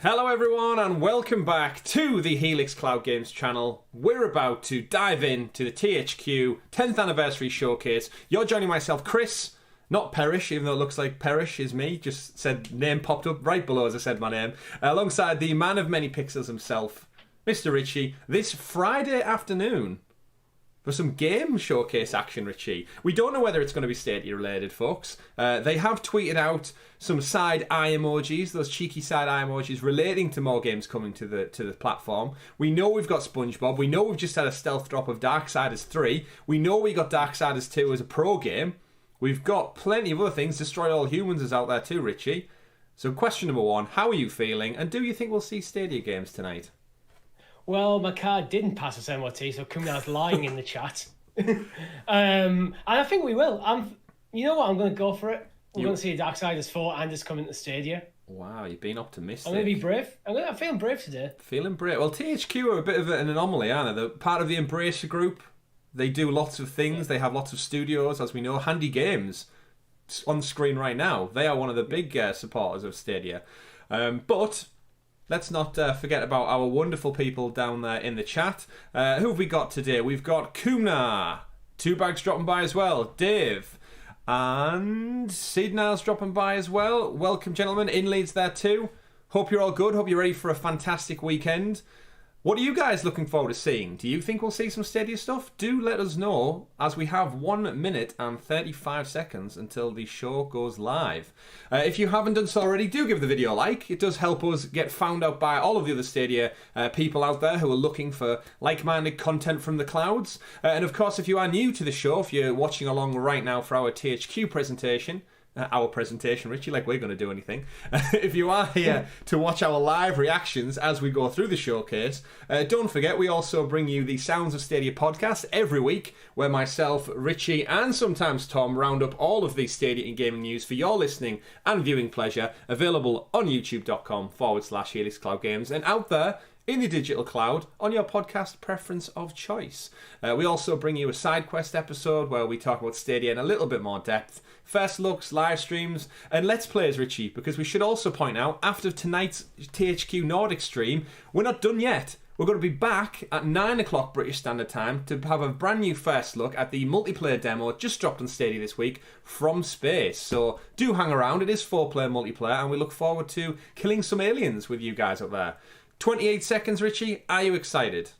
Hello everyone and welcome back to the Helix Cloud Games channel. We're about to dive into the THQ 10th anniversary showcase. You're joining myself, Chris, not Perish, even though it looks like Perish is me. Just said name popped up right below as I said my name. Alongside the man of many pixels himself, Mr. Richie, this Friday afternoon for some game showcase action, Richie. We don't know whether it's going to be Stadia related, folks. They have tweeted out some side eye emojis, those cheeky side eye emojis relating to more games coming to the platform. We know we've got Spongebob. We know we've just had a stealth drop of Darksiders 3. We know we got Darksiders 2 as a pro game. We've got plenty of other things. Destroy All Humans is out there too, Richie. So question number one, how are you feeling? And do you think we'll see Stadia games tonight? Well, my car didn't pass its MOT, so Kumna's lying in the chat. And I think we will. You know what? I'm going to go for it. We're going to see Darksiders 4 and it's coming to Stadia. Wow, you've been optimistic. I'm going to be brave. I'm feeling brave today. Feeling brave. Well, THQ are a bit of an anomaly, aren't they? They're part of the Embracer group. They do lots of things. They have lots of studios, as we know. Handy Games on screen right now. They are one of the big supporters of Stadia. But let's not forget about our wonderful people down there in the chat. Who have we got today? We've got Kumna. 2 bags dropping by as well. Dave. And Seed Niles dropping by as well. Welcome, gentlemen. In leads there too. Hope you're all good. Hope you're ready for a fantastic weekend. What are you guys looking forward to seeing? Do you think we'll see some Stadia stuff? Do let us know, as we have 1 minute and 35 seconds until the show goes live. If you haven't done so already, do give the video a like. It does help us get found out by all of the other Stadia people out there who are looking for like-minded content from the clouds. And of course, if you are new to the show, if you're watching along right now for our THQ presentation, Richie, like we're going to do anything. If you are here to watch our live reactions as we go through the showcase, don't forget we also bring you the Sounds of Stadia podcast every week, where myself, Richie, and sometimes Tom round up all of the Stadia and gaming news for your listening and viewing pleasure, available on youtube.com/Helix Cloud Games and out there in the digital cloud on your podcast preference of choice. We also bring you a SideQuest episode where we talk about Stadia in a little bit more depth. First looks, live streams, and Let's Plays, Richie, because we should also point out, after tonight's THQ Nordic stream, we're not done yet. We're going to be back at 9 o'clock British Standard Time to have a brand new first look at the multiplayer demo just dropped on Stadia this week from space. So do hang around. It is 4-player multiplayer, and we look forward to killing some aliens with you guys up there. 28 seconds, Richie. Are you excited?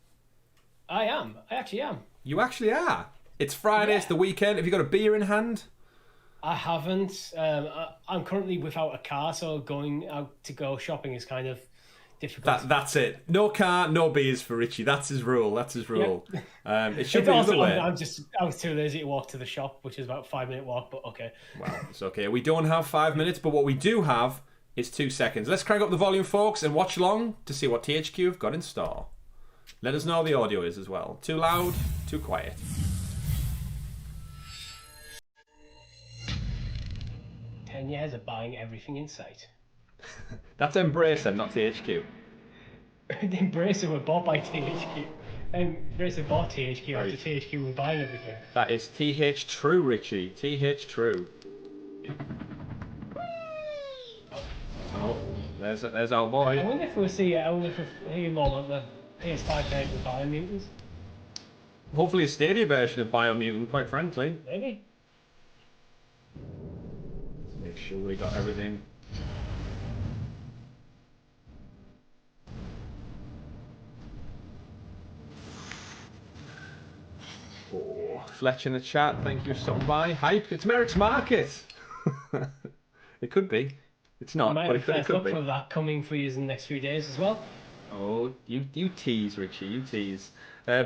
I am. I actually am. You actually are. It's Friday. Yeah. It's the weekend. Have you got a beer in hand? I haven't. I'm currently without a car, so going out to go shopping is kind of difficult. That's it. No car, no beers for Richie. That's his rule. Yeah. It should be also, the way. I was too lazy to walk to the shop, which is about a 5-minute walk, but okay. Well, it's okay. We don't have 5 minutes, but what we do have is 2 seconds. Let's crank up the volume, folks, and watch along to see what THQ have got in store. Let us know how the audio is as well. Too loud, too quiet. Years of buying everything in sight. That's Embracer, not THQ. Embracer were bought by THQ. Embracer bought THQ after THQ were buying everything. That is TH True, Richie. TH True. Oh, there's our boy. I wonder if we'll see more of the PS5 version of Biomutants. Hopefully a Stadia version of Biomutant, quite frankly. Maybe. Make sure we got everything. Oh, Fletch in the chat, thank you for stopping by. Hype, it's Merrick's Market. It could be. It's not, but it could be. For that coming for you in the next few days as well. Oh, you tease, Richie, you tease.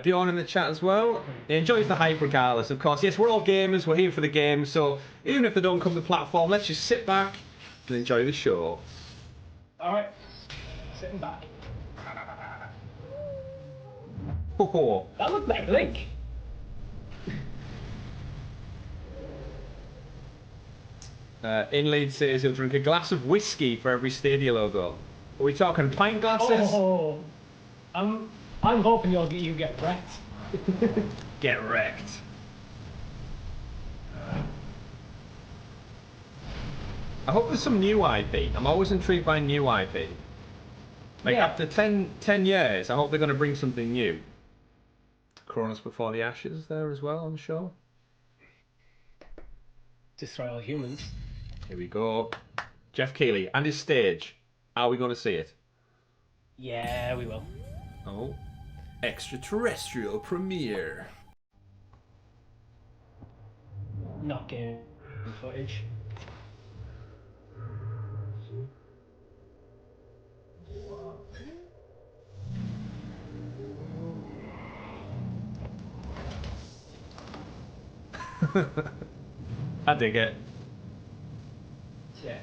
Bjorn in the chat as well. He enjoys the hype regardless, of course. Yes, we're all gamers, we're here for the game, so even if they don't come to the platform, let's just sit back and enjoy the show. Alright, sitting back. Oh. That looked like Link. Inlead says he'll drink a glass of whiskey for every Stadia logo. Are we talking pint glasses? Oh, I'm hoping you get wrecked. Get wrecked. I hope there's some new IP. I'm always intrigued by new IP. Like Yeah. after 10 years, I hope they're going to bring something new. Cronus Before the Ashes there as well, I'm sure. Destroy all humans. Here we go. Geoff Keighley and his stage. Are we going to see it? Yeah, we will. Oh. Extraterrestrial premiere. Not game footage. I dig it. Yeah.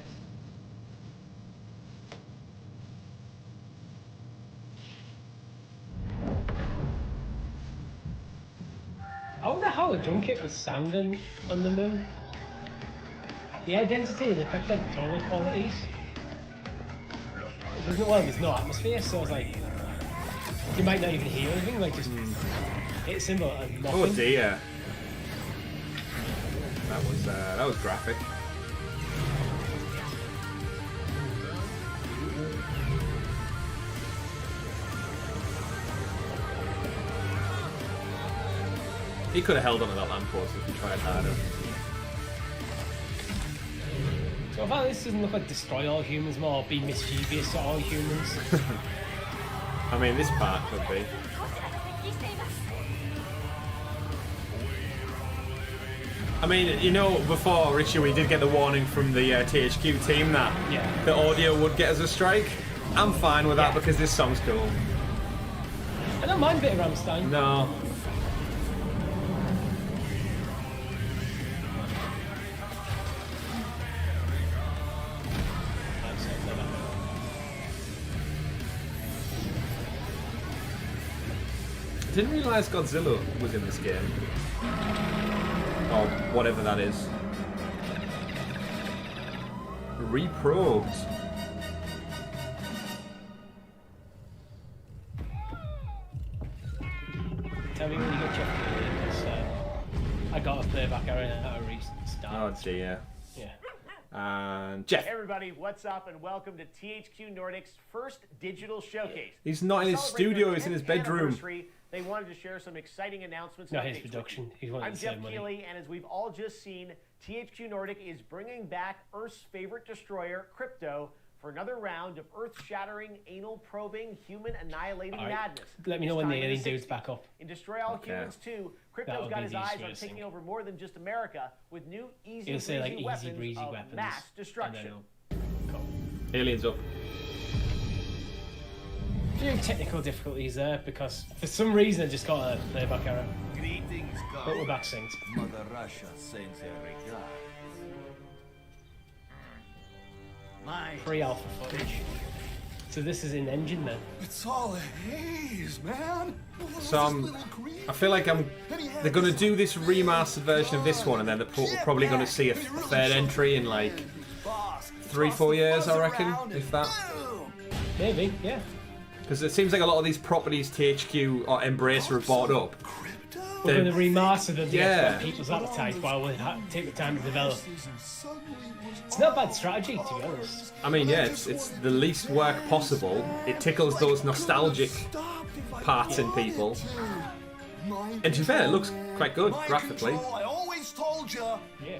I wonder how a drum kit was sounding on the moon. The air density and the pictorial qualities. There's no atmosphere, so I was like, you might not even hear anything, like just hit a symbol and nothing. Oh dear. That was graphic. He could have held onto that lamppost if he tried harder. So I thought this doesn't look like destroy all humans, more be mischievous to all humans. I mean, this part could be. I mean, you know, before, Richie, we did get the warning from the THQ team that the audio would get us a strike. I'm fine with that because this song's cool. I don't mind a bit of Rammstein. No. I didn't realise Godzilla was in this game. Or whatever that is. Reprobed. Tell me when you get Geoff Keighley, because I got a playback error at a recent start. Oh dear. Yeah. And Geoff. Hey everybody, what's up and welcome to THQ Nordic's first digital showcase. He's not in his studio, he's in his bedroom. They wanted to share some exciting announcements. No, and his updates production. with you. He's wanting I'm to save Geoff money. Keighley, and as we've all just seen, THQ Nordic is bringing back Earth's favorite destroyer, Crypto, for another round of earth-shattering, anal-probing, human-annihilating madness. Let me know This when the time in alien the dude's 60s. back up. In Destroy All Humans 2, Crypto's would got be his the eyes easier on to taking sing. over more than just America with new, easy, He'll say like breezy breezy of weapons. mass And destruction. then cool. Aliens up. Few technical difficulties there because for some reason I just got a playback error. Greetings, God. But we're back synced. Mother Russia sends her regards. My Pre-alpha footage. So this is in engine then. It's all a haze, man. So I feel like they're going to do this remastered version of this one, and then they're probably going to see a third entry in like 3-4 years, I reckon, if that. Maybe, yeah. Because it seems like a lot of these properties THQ or Embracer have bought up. We're going to remaster them to Yeah. get people's appetite while we take the time to develop. It's not a bad strategy, to be honest. I mean, yeah, it's the least work possible. It tickles those nostalgic parts in people. And to be fair, it looks quite good graphically. I always told you. Yeah.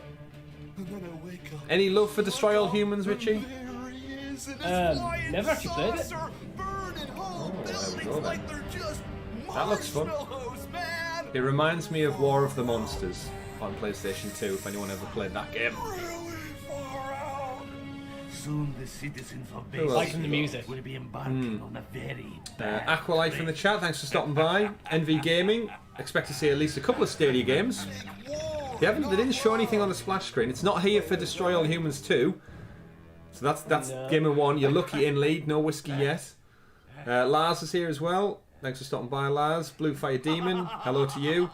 And then I wake up. Any love for Destroy All Humans, Richie? There he is, and his flying Never actually played it. saucer burning whole there we buildings go then. like they're just That looks fun. marshmallows, man. It reminds me of War of the Monsters on PlayStation 2, if anyone ever played that game. Really far out. Soon the citizens of Who else? Base Liking the music. will be embarking on a very bad Aqualife in the chat, thanks for stopping by. NV Gaming, expect to see at least a couple of Stadia games. They didn't show anything on the splash screen. It's not here for Destroy All Humans 2. So that's Gamer 1. You're lucky in lead, no whiskey yet. Lars is here as well. Thanks for stopping by, Lars. Blue Fire Demon, hello to you.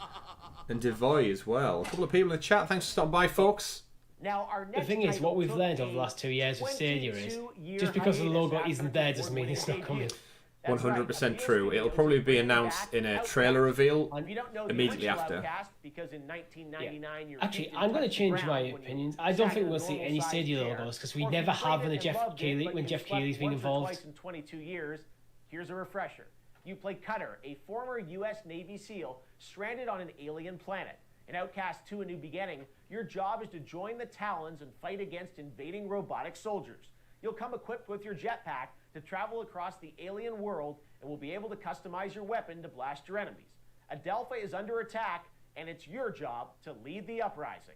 And Devoy as well. A couple of people in the chat, thanks for stopping by, folks. Now, our The next thing is, what title we've took learned over a the last 2 years with Stadia is 22-year just because the hiatus logo after isn't there doesn't mean it's not award-winning coming. That's right, 100% a true. PS It'll video probably is be bringing announced back in a Outcast. trailer reveal If you don't know the immediately original after. Outcast, because in 1999 your Actually, feet I'm going to touched the change ground my when you opinions. I don't sat think in a we'll see any normal-sized Stadia chair. logos because we Or if never you have played when it Geoff and loved it, Keighley, but when you Geoff slept Keighley's been once or involved. twice in 22 years, Here's a refresher. You play Cutter, a former U.S. Navy SEAL stranded on an alien planet. In Outcast 2: A New Beginning, your job is to join the Talons and fight against invading robotic soldiers. You'll come equipped with your jetpack to travel across the alien world and will be able to customize your weapon to blast your enemies. Adelpha is under attack, and it's your job to lead the uprising.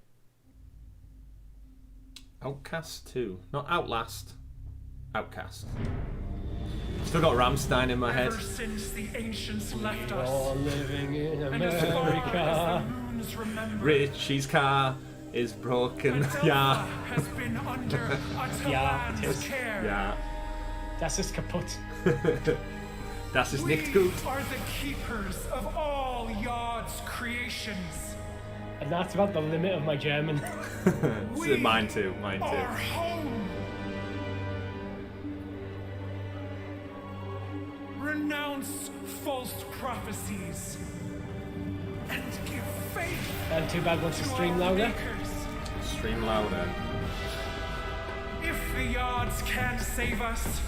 Outcast 2. Not Outlast. Outcast. Still got Rammstein in my head. Ever since the ancients left All us, living in and as far as America. the moons remember, Richie's car is broken. Adelpha Yeah. has been under Yeah, it Atalan's is. care. Yeah. Das ist kaputt. Das ist We nicht gut. are the keepers of all Yod's creations. And that's about the limit of my German. Mine too. Mine Our too. home. Renounce false prophecies and give faith And too bad wants to to stream our louder. makers. Stream louder. If the Yods can't save us,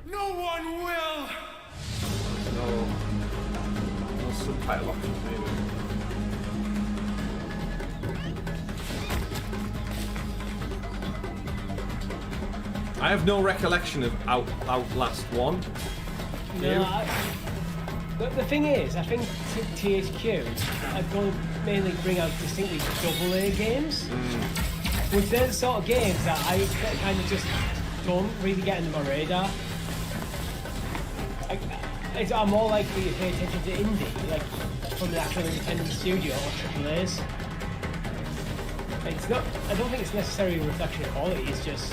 no one will. No subtitle options maybe. I have no recollection of Outlast 1. No, the thing is, I think THQ are going to mainly bring out distinctly AA games, which they're the sort of games that I kind of just don't really get into my radar. I'm more likely to pay attention to indie, like from the actual independent studio or AAAs. It's not. I don't think it's necessarily a reflection of quality. It's just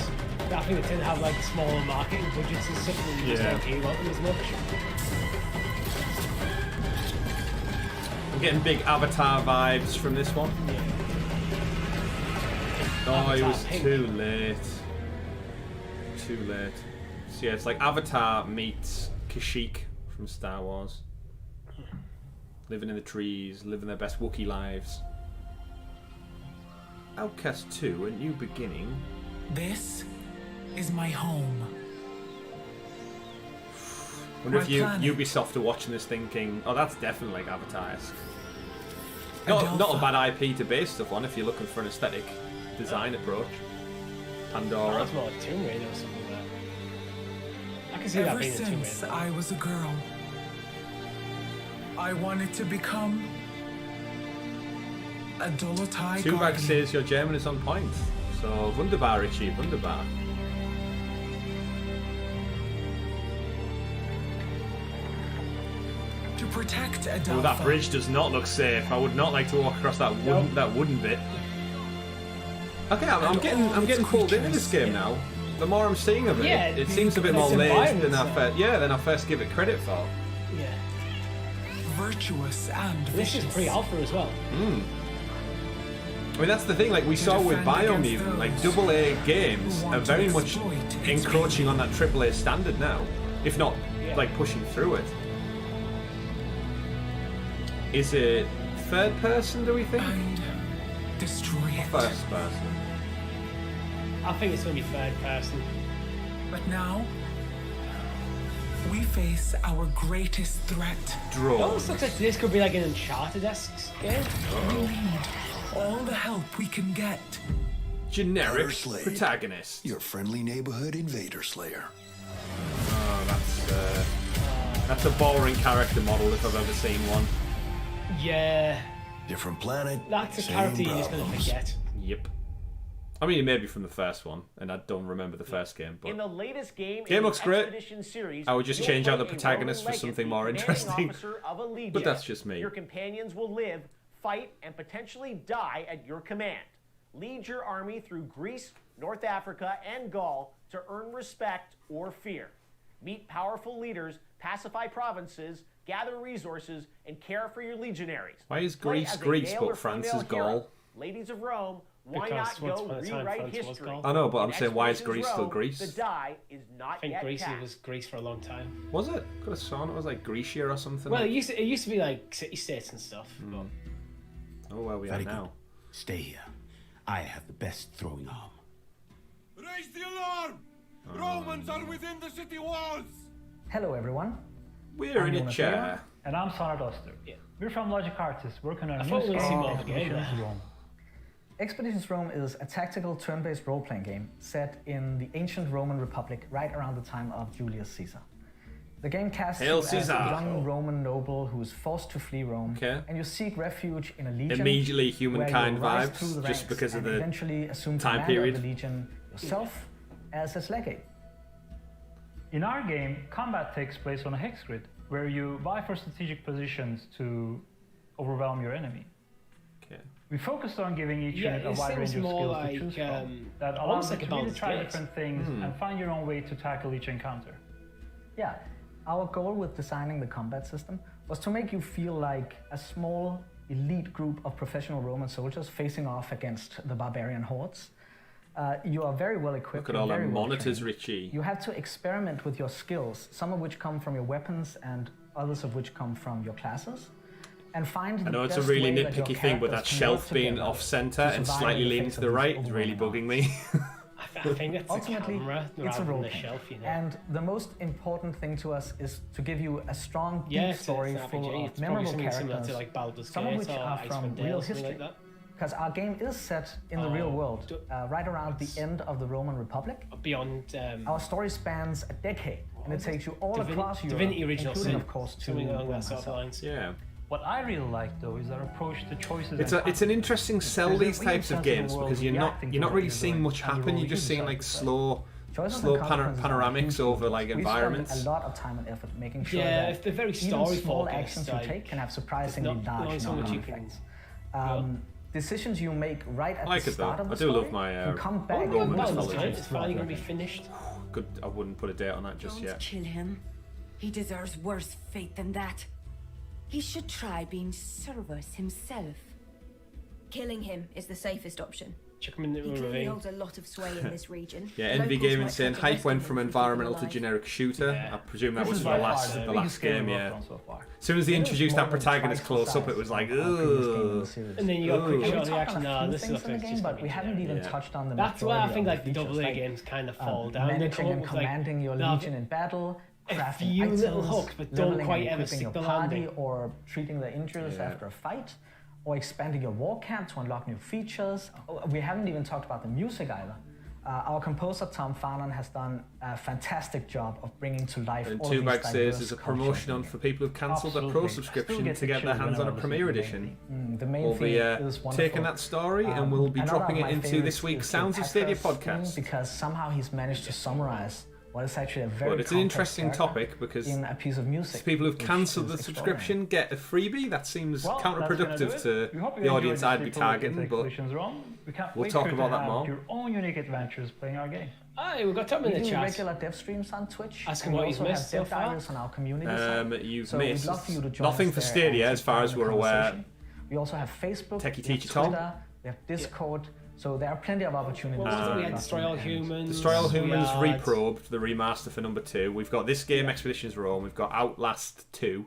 I think they tend to have like smaller marketing budgets and stuff, and you just Yeah. don't hear about them as much. I'm getting big Avatar vibes from this one. Oh, it was Pink. too late. Too late. So yeah, it's like Avatar meets Kashyyyk from Star Wars. Living in the trees, living their best Wookiee lives. Outcast 2, A New Beginning. This is my home. Wonder if My planet. Ubisoft are watching this thinking, oh, that's definitely like Avatar-esque. Not a bad IP to base stuff on if you're looking for an aesthetic design approach. Pandora. That's more like Tomb Raider or something like that. I can see that Ever being a Tomb since Raider. I was a girl, I wanted to become a Dolotai Tubag guardian. says your German is on point. So, wunderbar, Richie, wunderbar. To protect Adelpha. Oh, that bridge does not look safe. I would not like to walk across that wooden bit. Okay, I'm getting pulled into this game now. The more I'm seeing of it, Yeah, it seems a bit more it's lazy than environments I first give it credit for. Yeah. Virtuous and This is vicious. pre-alpha as well. I mean, that's the thing, like we saw with defend Biome against even, like those AA games who are want very to much exploit its encroaching on that AAA standard now, if not Yeah. like pushing through it. Is it third person, do we think? And destroy it. First person. I think it's going to be third person. But now, we face our greatest threat. It Draw. almost looks like this could be like an Uncharted-esque game. We need all the help we can get. Generic Outer Slave. protagonist. Your friendly neighborhood invader slayer. Oh, that's a boring character model if I've ever seen one. Yeah, Different planet. that's a same character you're just going to problems. forget. Yep. I mean, maybe from the first one, and I don't remember the first game, but In the latest game, Game in looks the great. Expedition series, I would just you'll change out play the a protagonist Roman for something legacy more commanding interesting. officer of a legion. But that's just me. Your companions will live, fight, and potentially die at your command. Lead your army through Greece, North Africa, and Gaul to earn respect or fear. Meet powerful leaders, pacify provinces, gather resources, and care for your legionaries. Why is Play Greece as a Greece, male but or France female is Gaul? hero. Ladies of Rome, why Because not once go upon a time, rewrite France was history? Gaul. I know, but I'm In saying, why is Expeditions Greece still Rome, Greece? The die is not I think yet Greece cast. was Greece for a long time. Was it? Could have sworn it was like Grecia or something. Well, it used to be like city-states and stuff. But Oh, where we are Very now. good. Stay here. I have the best throwing arm. Raise the alarm! Romans are within the city walls! Hello everyone. We're in a chair. And I'm Sara Doster. Yeah. We're from Logic Artists, working on a thought new we'd game see more called of the game. Expeditions Rome. Expeditions Rome is a tactical turn-based role-playing game set in the ancient Roman Republic right around the time of Julius Caesar. The game casts you as a young Roman noble who is forced to flee Rome, and you seek refuge in a legion. Immediately humankind where you rise vibes, through the just ranks because of and the eventually assume time command period. of the legion yourself as its legate. In our game, combat takes place on a hex grid, where you vie for strategic positions to overwhelm your enemy. Okay. We focused on giving each unit a it wide range seems of more skills like, to choose from that almost allows you like to really Baldur's try Gate. different things and find your own way to tackle each encounter. Yeah, our goal with designing the combat system was to make you feel like a small elite group of professional Roman soldiers facing off against the barbarian hordes. You are very well equipped. Look at all very them well monitors, trained. Richie. You have to experiment with your skills, some of which come from your weapons and others of which come from your classes. And find I know the it's a best really way that your nitpicky thing, but that characters can shelf work being together off center to and survive slightly in the leaning face to of the these right is really overwhelming bugging me. I think that's Ultimately, the camera it's a rather role than the game. shelf, you know. And the most important thing to us is to give you a strong, deep Yeah, story it's an full RPG. of It's probably memorable something similar characters, to like Baldur's some of Gate which or are Icewind from Dale, real something history. like that. Because our game is set in the real world, right around the end of the Roman Republic. Beyond Our story spans a decade, and it takes you all Divinity- across Europe, Divinity Original including, Sin, of course, to something along Rome that sort of herself. lines. Yeah. What I really like though is our approach to choices. It's an interesting sell There's a these real types of sense of games the world because you're reacting not to what really you're seeing doing much and the happen. role You're you just seeing decide like to play. slow Choices slow and consequences are panoramics huge. over like We've environments. spent a lot of time and effort making sure Yeah, that if they're very even story small focused, actions like, you take can have surprisingly there's large so much knock-on you can effects. Decisions you make right at I like the it though. start of the I do story love my can come back Roman and Baldur's mythology. Gate, it's finally going to be finished. Good. I wouldn't put a date on that just Don't yet. kill him. He deserves worse fate than that. He should try being Cerberus himself. Killing him is the safest option. Chuck him in the He clearly ravine. holds a lot of sway in this region. Yeah, The Envy locals Gaming might saying try to hype went rescue from him to keep him environmental to alive. generic shooter. Yeah. I presume that This was is the by last far the the last biggest game game. we've Yeah. worked on so far. As soon as they It is introduced more that than protagonist twice close the up, it size was like, of our previous game in the ugh. series. And then you got a quick We shot touched on reaction. a No, few this things looks in the like it's game, just but gonna we be haven't generic. even Yeah. touched on the That's why I majority think of like the the features, AA like, games kind of fall down. They managing come and up with like commanding your they'll have legion in battle, a crafting few items, little hooks, but don't leveling quite and ever equipping stick your the party, landing. or treating the injuries Yeah. after a fight, or expanding your war camp to unlock new features. We haven't even talked about the music either. Our composer Tom Farnan has done a fantastic job of bringing to life And all Two of Bag these says diverse there's a cultures promotion in on the for game. people who've cancelled their Absolutely. Pro I still subscription get to the get their chill hands on a whenever I Premier listen to the Edition. The main We'll theme be is wonderful. taking that story and we'll be Another dropping of it my into favorites this week's is Sounds of the Stadia Petros theme, podcast. because somehow he's managed to summarize what is actually a very But it's an complex interesting character topic because in a piece of music. people who've which cancelled is the extraordinary. subscription get a freebie. That seems Well, that's gonna do counterproductive it. to We hope you the enjoyed audience this I'd be little look targeting, into but Expeditions Rome. We can't we'll wait talk for you about to that have more. your own unique adventures playing our game. Aye, we've got Tom in We the do chat. regular dev streams on Twitch. Ask and him we what he's also have missed so dev far. diaries on our community site. You've So missed we'd love for you to join nothing us for there Stadia and as far take as part in we're the aware. conversation. We also have Facebook, Techie we Teacher have Tom. Twitter, we have Discord. So there are plenty of opportunities. What was it? We to had plug Destroy in All and- Humans. Destroy All Humans we had- Reprobed, the remaster for number 2. We've got this game, Expeditions Rome. We've got Outlast 2.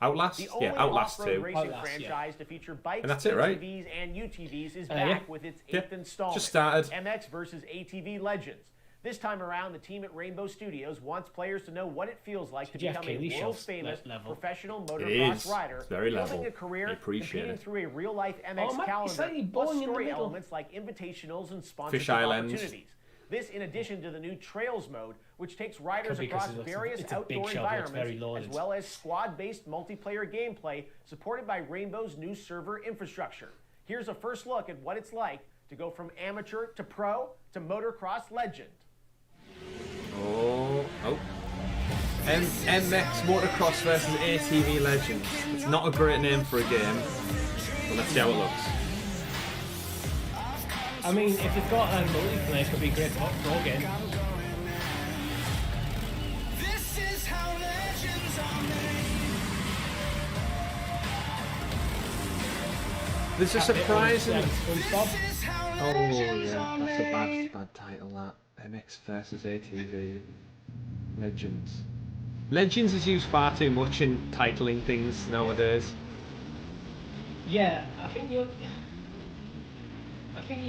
Outlast? The only Yeah, Outlast off-road 2. racing Outlast, franchise to feature bikes, And that's it, right? ATVs, and UTVs is Yeah. back with its 8th installment. Just started. MX versus ATV Legends. This time around, the team at Rainbow Studios wants players to know what it feels like to Geoff become Keighley a shows world-famous level. professional It motocross is. rider, It's very building level. a career I appreciate competing it. through a real-life MX Oh, it might be calendar, slightly plus boring in the story middle. elements like invitationals and sponsorship Fish Islands. opportunities. This in addition to the new Trails mode, which takes riders Could be 'cause across it looks- various it's a big outdoor show, but it's very environments, as loaded. well as squad-based multiplayer gameplay supported by Rainbow's new server infrastructure. Here's a first look at what it's like to go from amateur to pro to motocross legend. Oh. MX Motocross versus ATV Legends. It's not a great name for a game, but let's see how it looks. I mean, if you've got a multiplayer, it could be a great pro game. There's a surprising. SpongeBob. Oh yeah, that's a bad title. That MX versus ATV Legends. Legends is used far too much in titling things nowadays. Yeah, I think you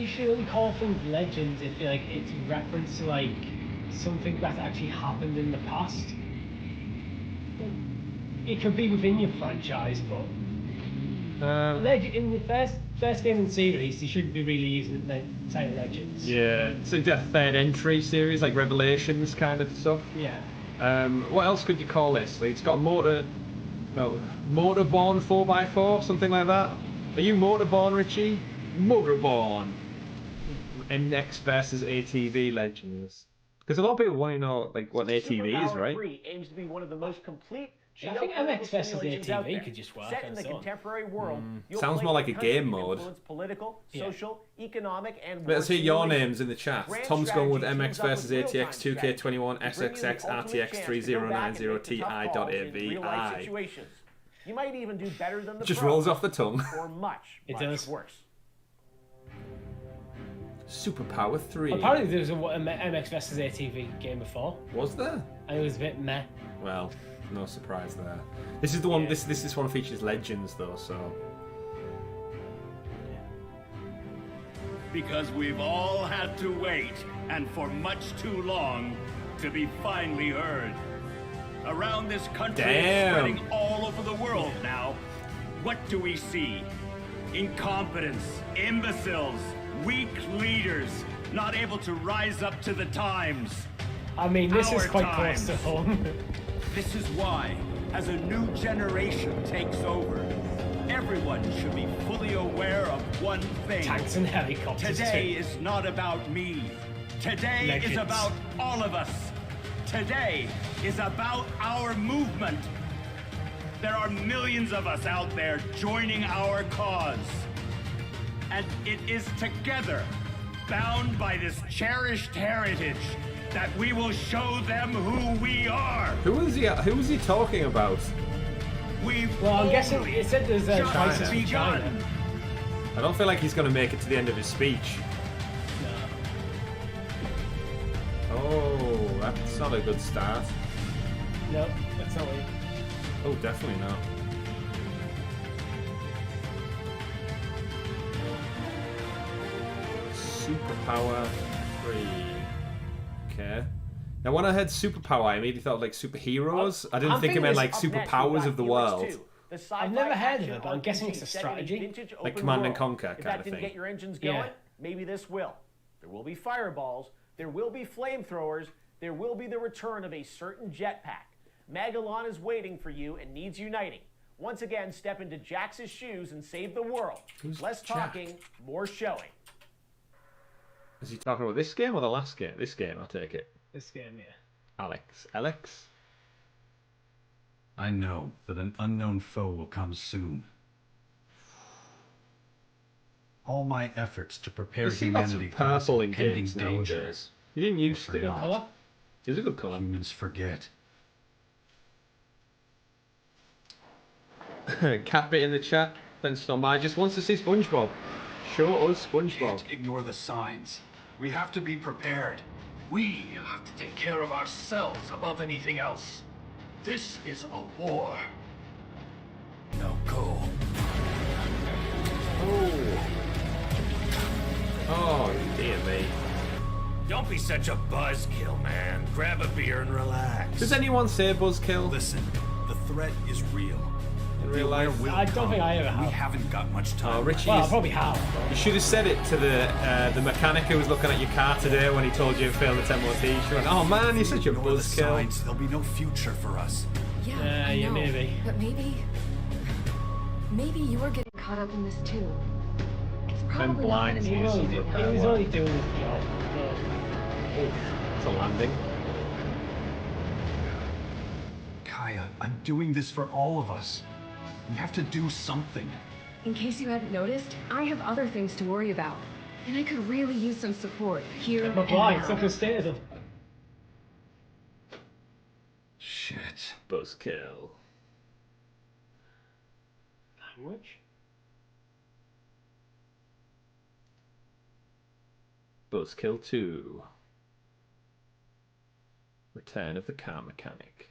should only call things legends if like it's reference to like something that actually happened in the past. it could be within your franchise, but in the first game in the series, you shouldn't be really using the title Legends. Yeah, it's a third entry series, like Revelations kind of stuff. Yeah. What else could you call this? It's got Motorborn 4x4, something like that. Are you Motorborn, Richie? Motorborn. MX versus ATV Legends. Because a lot of people want to know like what an ATV is, right? 3 aims to be one of the most complete I think MX versus simulations out there. ATV could just work Set on in the its own. contemporary world, you'll Sounds play more like in a countries game that mode. influence political, social, economic, and Let's hear your simulation. names in the chat. Grand Tom's going with strategy MX teams up versus with ATX, real-time 2K21, strategy, bringing you the SXX, ultimate RTX chance to go back and 3090 make the tough calls in real-life Ti.AVI. situations. You might even do better than the Just pros, rolls off the tongue. or much does. worse. SuperPower 3. Apparently there was a MX versus ATV game before, Was there? and it was a bit meh. Well, no surprise there. This is the one. Yeah. This one features Legends though, so. Because we've all had to wait, and for much too long, to be finally heard. Around this country, Damn. spreading all over the world now, what do we see? Incompetence, imbeciles, weak leaders, not able to rise up to the times. I mean, this is Our quite times. close to home. This is why, as a new generation takes over, everyone should be fully aware of one thing. Tanks and helicopters Today too. is not about me. Today Legends. is about all of us. Today is about our movement. There are millions of us out there joining our cause. And it is together, bound by this cherished heritage, that we will show them who we are. Who is he talking about? We've Well, I'm guessing only it said there's a just crisis in begun. China. I don't feel like he's going to make it to the end of his speech. Oh, that's not a good start. No, that's not it. Oh, definitely not. SuperPower 3. Okay. Now, when I heard SuperPower, I immediately thought like superheroes. I didn't think it meant like superpowers of the world. I've never heard of it, but I'm guessing it's a strategy. Like Command and Conquer If kind that of didn't thing. get your engines going, Yeah. maybe this will. There will be fireballs, there will be flamethrowers, there will be the return of a certain jetpack. Magellan is waiting for you and needs uniting. Once again, step into Jax's shoes and save the world. Who's Less Jack? talking, more showing. Is he talking about this game or the last game? This game, I take it. This game, yeah. Alex? I know that an unknown foe will come soon. All my efforts to prepare You see lots of humanity for this purple in impending games danger. nowadays. You didn't used to. Good colour. It's a good colour. Humans forget. Cat bit in the chat. Then Stormby just wants to see SpongeBob. Show us SpongeBob. Can't ignore the signs. We have to be prepared. We have to take care of ourselves above anything else. This is a war. Now go. Oh, dear me. Don't be such a buzzkill, man. Grab a beer and relax. Does anyone say buzzkill Listen, the threat is real. in real life? I don't think I ever We have. haven't got much time. Oh, Richie, Well, I you probably have. you should have said it to the mechanic who was looking at your car today when he told you it failed its MOT. She went, "Oh man, you're such a Ignore the buzzkill." signs, there'll be no future for us. Yeah, I yeah, know. maybe. But maybe you were getting caught up in this too. It's probably blind not He as was much only, as he you was know. only doing his job. It's a landing. Kaya, I'm doing this for all of us. We have to do something. In case you hadn't noticed, I have other things to worry about. And I could really use some support here But and why? now. It's not going to stay with him. Shit. Buzzkill. Language? Buzzkill 2. Return of the car mechanic.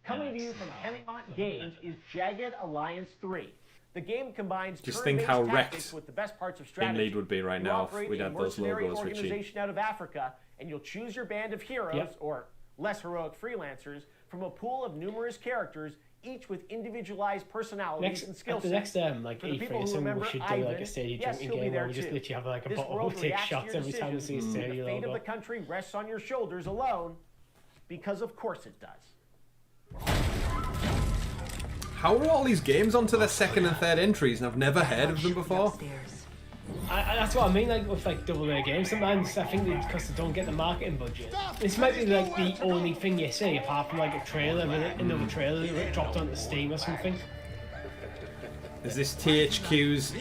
Coming to you from Hemingway Games is Jagged Alliance 3. The game combines Just think turn-based how tactics wrecked with the best parts of strategy. Inlead would be right You now if operate we'd a had those mercenary logos, Richie. organization out of Africa, and you'll choose your band of heroes, Yep. or less heroic freelancers from a pool of numerous characters, each with individualized personalities and skill At the sets. next like For the E3 people or who something, we remember should do Ivan, like a Stadia yes, drinking he'll be game there where we just too. literally have like a This bottle world and take reacts to shots your every time we see a decisions. Stadia The fate of logo. the country rests on your shoulders alone, because of course it does. How are all these games onto their second and third entries and I've never heard of them before? That's what I mean, like with like double A games. Sometimes I think because they don't get the marketing budget. This might be like the only thing you see, apart from like a trailer, another trailer that dropped onto Steam or something. Is this THQ's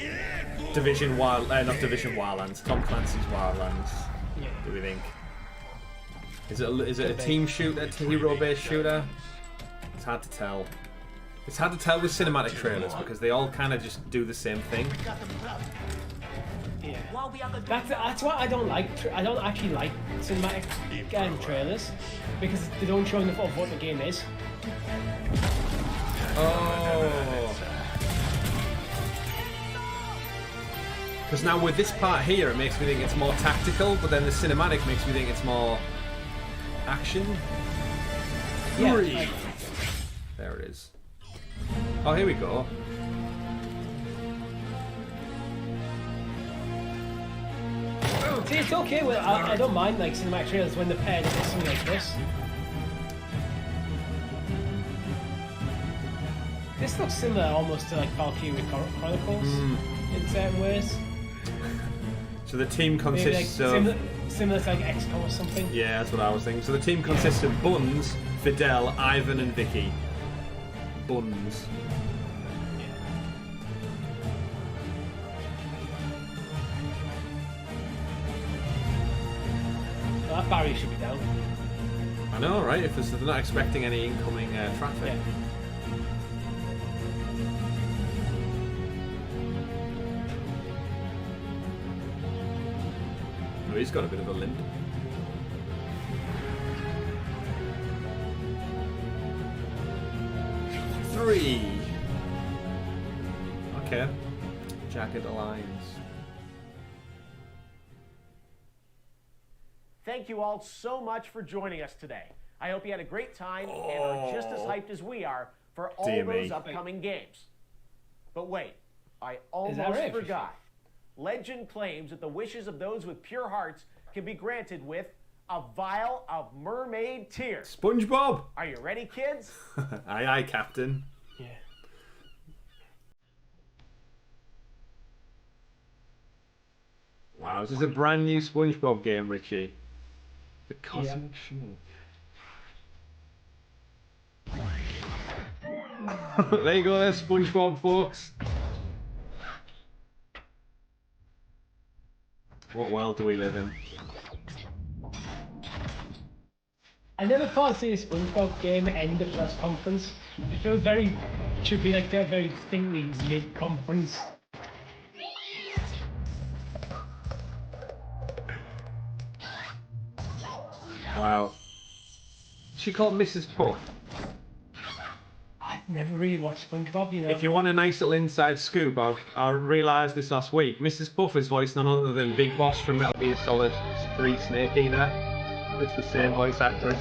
Division Wild? Not Division Wildlands. Tom Clancy's Wildlands. Yeah. Do we think? Is it a team shooter, hero-based shooter? It's hard to tell. It's hard to tell with cinematic trailers because they all kind of just do the same thing. Yeah. That's what I don't like. I don't actually like cinematic trailers because they don't show enough of what the game is. Oh. Because now with this part here, it makes me think it's more tactical, but then the cinematic makes me think it's more action. Yeah. There it is. Oh, here we go. See, it's okay. Well, I don't mind like cinematic trailers when they're paired with something like this. This looks similar almost to like Valkyrie Chronicles in certain ways. So the team consists maybe, like, of... similar to like XCOM or something. Yeah, that's what I was thinking. So the team consists of Buns, Fidel, Ivan and Vicky. Buns. Well, that barrier should be down. I know, right? If they're not expecting any incoming traffic. Yeah. Oh, he's got a bit of a limp. Three. Okay. Jagged Alliance. Thank you all so much for joining us today. I hope you had a great time and are just as hyped as we are for all those upcoming games. But wait, I almost forgot. Legend claims that the wishes of those with pure hearts can be granted with a vial of mermaid tears. SpongeBob! Are you ready, kids? Aye, aye, Captain. Yeah. Wow, this is a brand new SpongeBob game, Richie. The Cosmic Shoe. There you go, there's SpongeBob, folks. What world do we live in? I never thought I'd see a SpongeBob game end at press conference. It feels very, should be like they're very distinctly mid-conference. Wow. She called Mrs. Puff. I've never really watched SpongeBob, you know. If you want a nice little inside scoop, I realised this last week. Mrs. Puff is voiced none other than Big Boss from Metal Gear Solid 3 Snake Eater. It's the same voice actress.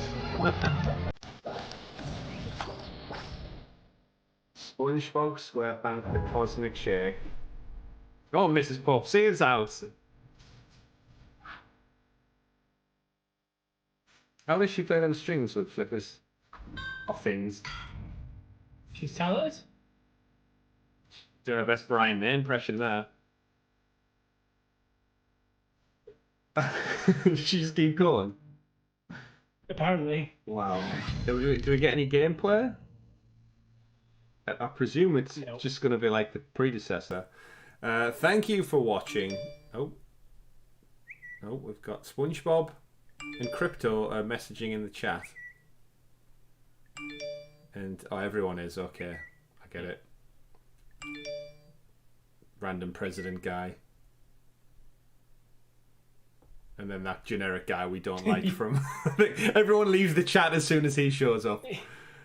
SpongeBob SquarePants The Cosmic Shake. Oh, Mrs. Puff, see his house. How does she play them strings with flippers? Or fins? She's talented. Doing her best Brian May impression there. She's keep going. Apparently. Wow. Do we get any gameplay? I presume it's just going to be like the predecessor. Thank you for watching. Oh, we've got SpongeBob and Crypto messaging in the chat. And everyone is okay. I get it. Random president guy. And then that generic guy we don't like from... Everyone leaves the chat as soon as he shows up.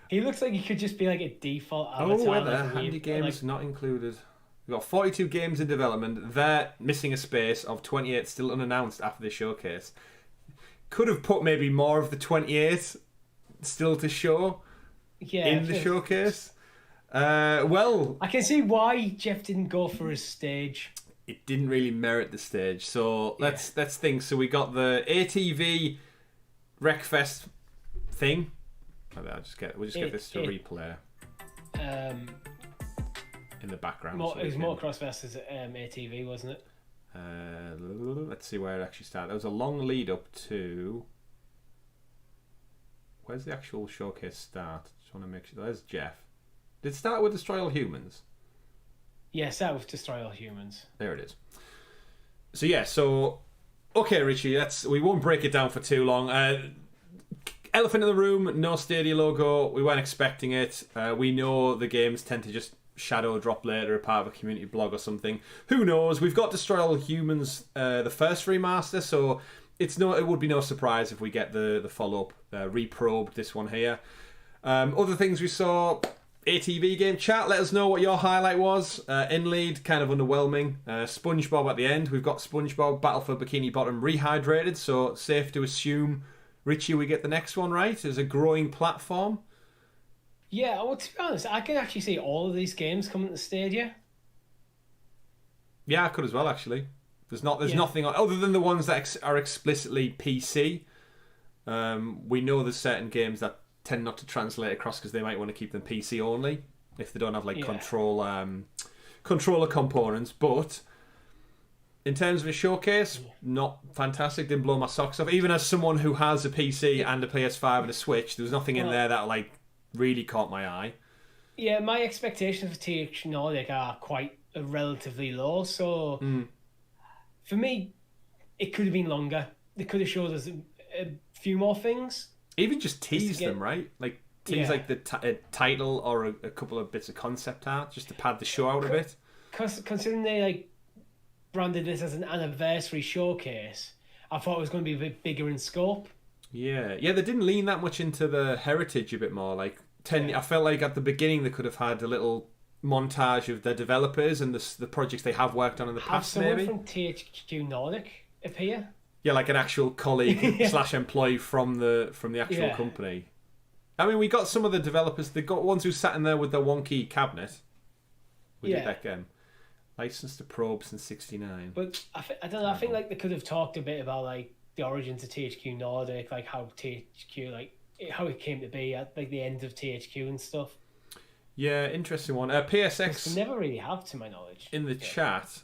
He looks like he could just be like a default avatar. Oh, weather. Handy games not included. We've got 42 games in development. They're missing a space of 28 still unannounced after the showcase. Could have put maybe more of the 28 still to show in the showcase. Well, I can see why Geoff didn't go for his stage. It didn't really merit the stage. So let's think. So we got the ATV Wreckfest thing. We'll just get this to replay in the background. It was Motocross versus ATV, wasn't it? Let's see where it actually started. There was a long lead up to. Where's the actual showcase start? Just want to make sure. There's Geoff. Did it start with Destroy All Humans? Yes, that was Destroy All Humans. There it is. So okay, Richie, we won't break it down for too long. Elephant in the room, no Stadia logo. We weren't expecting it. We know the games tend to just shadow drop later, a part of a community blog or something. Who knows? We've got Destroy All Humans, the first remaster, so it would be no surprise if we get the follow-up reprobed, this one here. Other things we saw, ATV game chat, let us know what your highlight was. In lead, kind of underwhelming. SpongeBob at the end, we've got SpongeBob Battle for Bikini Bottom rehydrated, so safe to assume, Richie, we get the next one right as a growing platform. Yeah, well, to be honest, I can actually see all of these games coming to Stadia. Yeah, I could as well, actually. There's nothing other than the ones that are explicitly PC. We know there's certain games that tend not to translate across because they might want to keep them PC only if they don't have controller components. But in terms of a showcase, not fantastic. Didn't blow my socks off. Even as someone who has a PC and a PS5 and a Switch, there was nothing in there that really caught my eye. Yeah, my expectations for THQ Nordic are quite relatively low. So for me, it could have been longer. They could have showed us a few more things. Even just tease them, right? Like tease the title or a couple of bits of concept art just to pad the show out a bit. Considering they branded this as an anniversary showcase, I thought it was going to be a bit bigger in scope. Yeah, they didn't lean that much into the heritage a bit more. I felt like at the beginning they could have had a little montage of their developers and the projects they have worked on in the past. Someone from THQ Nordic appear. Yeah, like an actual colleague / employee from the actual company. I mean, we got some of the developers. They got ones who sat in there with their wonky cabinet. We did that game. Licensed to probe since '69. But I don't know. I think they could have talked a bit about the origins of THQ Nordic, how THQ how it came to be at the end of THQ and stuff. Yeah, interesting one. PSX. They never really have, to my knowledge. In the chat,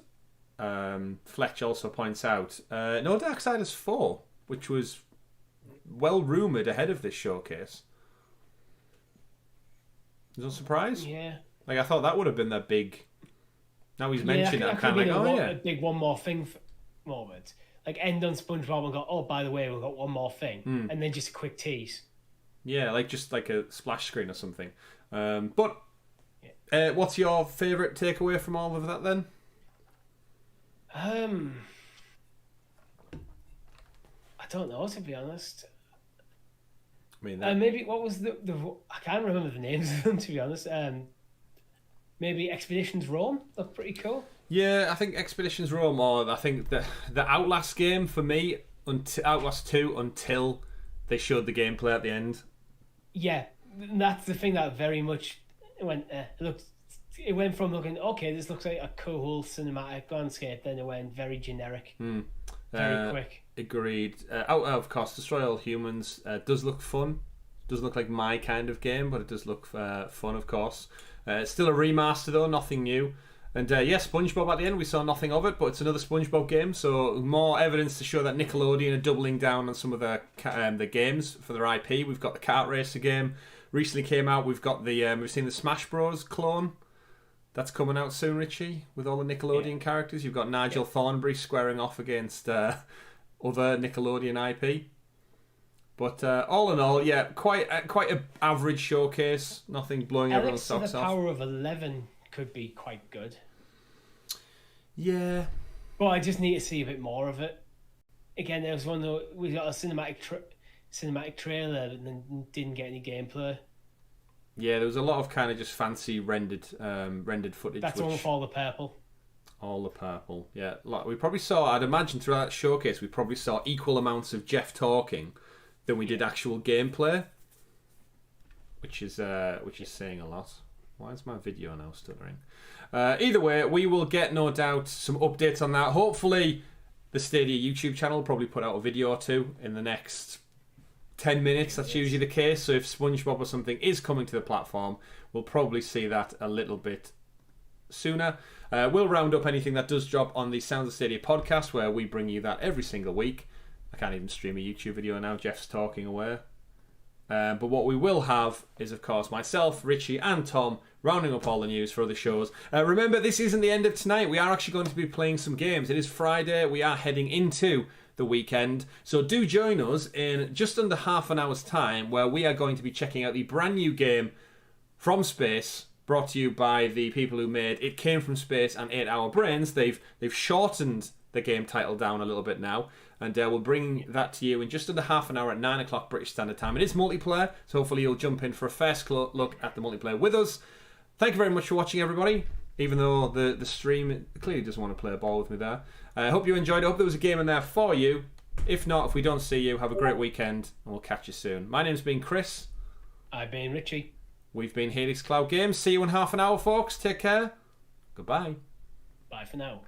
Fletch also points out no Darksiders 4, which was well rumoured ahead of this showcase. Was that a surprise? Yeah. I thought that would have been their big. Now he's mentioned it, I'm kind of a big one more thing moment. End on SpongeBob and go, oh, by the way, we've got one more thing. And then just a quick tease. Yeah, just like a splash screen or something. But what's your favourite takeaway from all of that then? I don't know, to be honest. I mean, maybe what was the I can't remember the names of them, to be honest. Maybe Expeditions Rome looked pretty cool. Yeah, I think Expeditions Rome, or I think the Outlast game for me, Outlast 2, until they showed the gameplay at the end. Yeah, that's the thing that very much went. It went from looking this looks like a cool cinematic landscape, then it went very generic, very quick. Agreed. Of course, Destroy All Humans does look fun. Doesn't look like my kind of game, but it does look fun, of course. It's still a remaster though, nothing new. And SpongeBob at the end, we saw nothing of it, but it's another SpongeBob game, so more evidence to show that Nickelodeon are doubling down on some of the games for their IP. We've got the Kart Racer game, recently came out. We've got we've seen the Smash Bros. Clone. That's coming out soon, Richie, with all the Nickelodeon characters. You've got Nigel Thornberry squaring off against other Nickelodeon IP. But all in all, quite an average showcase. Nothing blowing everyone's socks off. The Power of 11 could be quite good. Yeah. Well, I just need to see a bit more of it. Again, there was one that we got a cinematic trailer and then didn't get any gameplay. Yeah, there was a lot of kind of just fancy rendered footage. That's one with all the purple. All the purple, yeah. We probably saw, I'd imagine throughout that showcase, we probably saw equal amounts of Geoff talking than we did actual gameplay. which is saying a lot. Why is my video now stuttering? Either way, we will get, no doubt, some updates on that. Hopefully, the Stadia YouTube channel will probably put out a video or two in the next 10 minutes. That's usually the case. So if SpongeBob or something is coming to the platform, we'll probably see that a little bit sooner. We'll round up anything that does drop on the Sounds of Stadia podcast, where we bring you that every single week. I can't even stream a YouTube video now. Jeff's talking away. But what we will have is, of course, myself, Richie, and Tom rounding up all the news for other shows. Remember, this isn't the end of tonight. We are actually going to be playing some games. It is Friday. We are heading into the weekend. So do join us in just under half an hour's time, where we are going to be checking out the brand new game From Space, brought to you by the people who made It Came From Space and 8 Hour Brains. They've shortened the game title down a little bit now, and we'll bring that to you in just under half an hour at 9 o'clock British Standard Time. It is multiplayer, so hopefully you'll jump in for a first look at the multiplayer with us. Thank you very much for watching, everybody, even though the stream clearly doesn't want to play a ball with me there. I hope you enjoyed it. I hope there was a game in there for you. If not, if we don't see you, have a great weekend, and we'll catch you soon. My name's been Chris. I've been Richie. We've been Helix Cloud Games. See you in half an hour, folks. Take care. Goodbye. Bye for now.